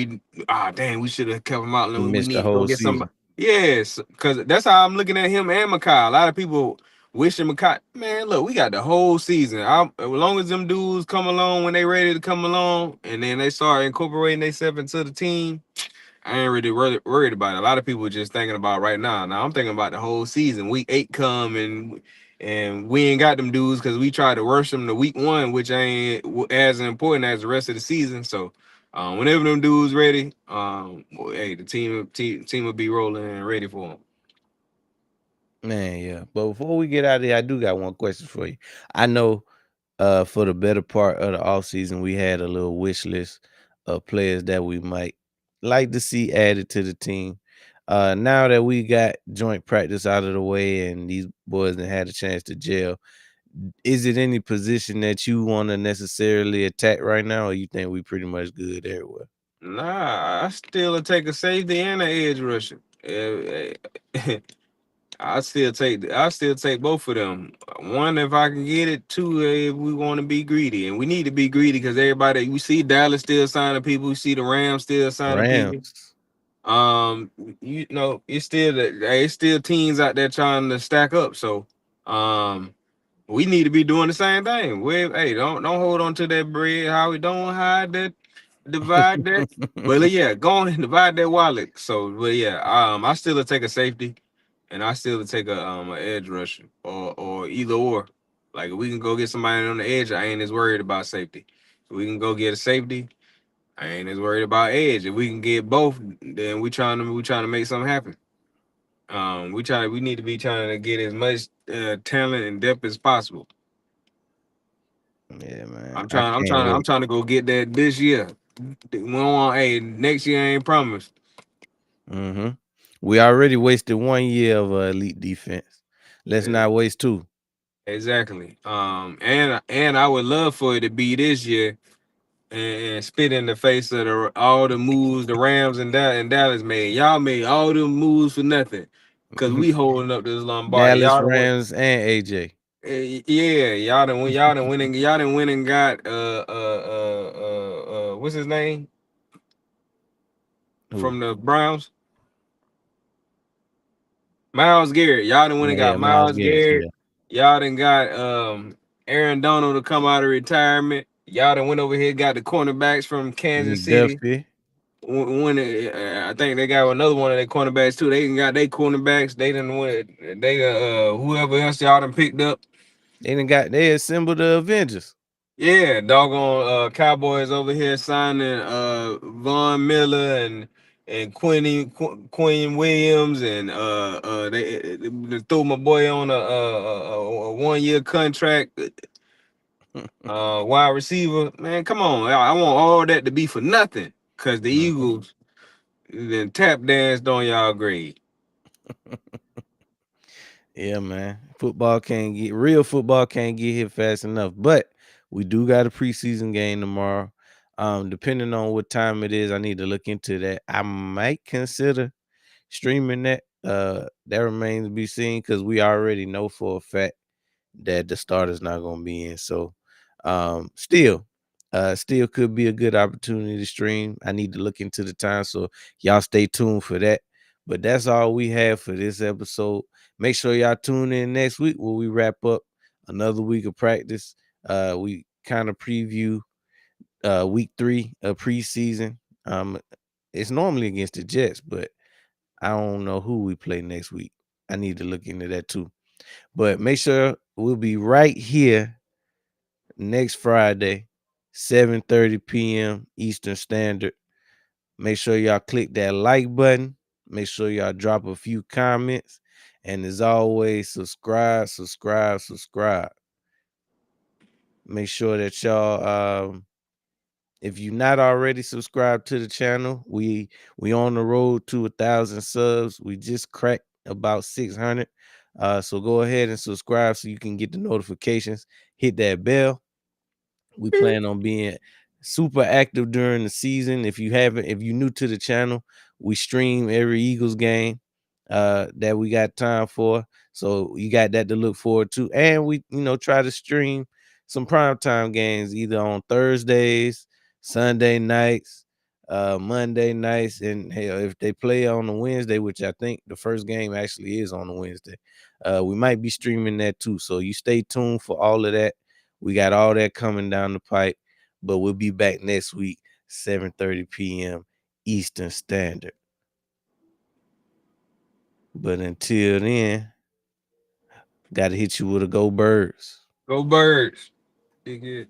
dang, we should have kept him out.
He
And we
missed the
need to go
whole
get somebody.
season.
Yes, because that's how I'm looking at him and Makai. A lot of people wishing McCott, man, look, we got the whole season. As long as them dudes come along when they ready to come along, and then they start incorporating themselves into the team, I ain't really worried about it. A lot of people just thinking about right now. Now I'm thinking about the whole season. Week 8 come and we ain't got them dudes because we tried to rush them to week 1, which ain't as important as the rest of the season. So whenever them dudes ready, hey, the team will be rolling and ready for them.
Man, yeah. But before we get out of here, I do got one question for you. I know for the better part of the off season, we had a little wish list of players that we might like to see added to the team. Now that we got joint practice out of the way and these boys done had a chance to gel, is it any position that you want to necessarily attack right now, or you think we pretty much good everywhere?
Nah, I still take a safety and an edge rusher. I still take both of them. One if I can get it. Two if we want to be greedy, and we need to be greedy because everybody we see Dallas still signing people. We see the Rams still signing people.
Rams.
Um, it's still teams out there trying to stack up. So, um, we need to be doing the same thing. Hey, don't hold on to that bread. How we don't hide that, divide that. But yeah, go on and divide that wallet. So, but yeah, I still take a safety, and I still take a edge rusher or either or. Like if we can go get somebody on the edge, I ain't as worried about safety. If we can go get a safety, I ain't as worried about edge. If we can get both, then we trying to make something happen. We need to be trying to get as much talent and depth as possible.
Yeah, man.
I'm
I
trying. I'm
can't
trying. I'm
wait.
trying to go get that this year. We don't want. Hey, next year ain't promised.
Hmm. We already wasted 1 year of elite defense. Let's
Eh,
not waste two.
Exactly. And I would love for it to be this year and spit in the face of all the moves the Rams and Dallas made. Y'all made all them moves for nothing. Cause we holding up this Lombardi.
Dallas
Y'all done went.
Rams and AJ.
Yeah, y'all done went and got what's his name
Who?
from the Browns? Miles Garrett. Y'all done went and
Yeah,
got
Miles
Miles
Garrett.
Garrett.
Yeah.
Y'all done got Aaron Donald to come out of retirement. Y'all done went over here got the cornerbacks from Kansas City.
McDuffie.
I think they got another one of their cornerbacks too. They done got their cornerbacks. They done went. They whoever else y'all done picked up.
They assembled the Avengers.
Yeah, doggone Cowboys over here signing Von Miller and Quinn Williams and they threw my boy on a 1 year contract wide receiver. Man, come on. I want all that to be for nothing because the
Mhm.
Eagles then tap danced on y'all grade.
Yeah, man. Real football can't get hit fast enough. But we do got a preseason game tomorrow. Depending on what time it is, I need to look into that. I might consider streaming that. That remains to be seen because we already know for a fact that the starter's not gonna be in. So still could be a good opportunity to stream. I need to look into the time. So y'all stay tuned for that. But that's all we have for this episode. Make sure y'all tune in next week where we wrap up another week of practice. We kind of preview week 3 of preseason. It's normally against the Jets, but I don't know who we play next week. I need to look into that too. But make sure we'll be right here next Friday, 7:30 p.m. Eastern Standard. Make sure y'all click that like button. Make sure y'all drop a few comments. And as always, subscribe, subscribe, subscribe. Make sure that y'all if you're not already subscribed to the channel, we on the road to 1,000 subs. We just cracked about 600. So go ahead and subscribe so you can get the notifications. Hit that bell. We plan on being super active during the season. If you're new to the channel, we stream every Eagles game that we got time for. So you got that to look forward to. And we, try to stream some primetime games either on Thursdays, Sunday nights, Monday nights, and hell, if they play on the Wednesday, which I think the first game actually is on the Wednesday, we might be streaming that too. So you stay tuned for all of that. We got all that coming down the pipe, but we'll be back next week, 7:30 p.m. Eastern Standard. But until then, gotta hit you with a go birds.
Go Birds. Dig it.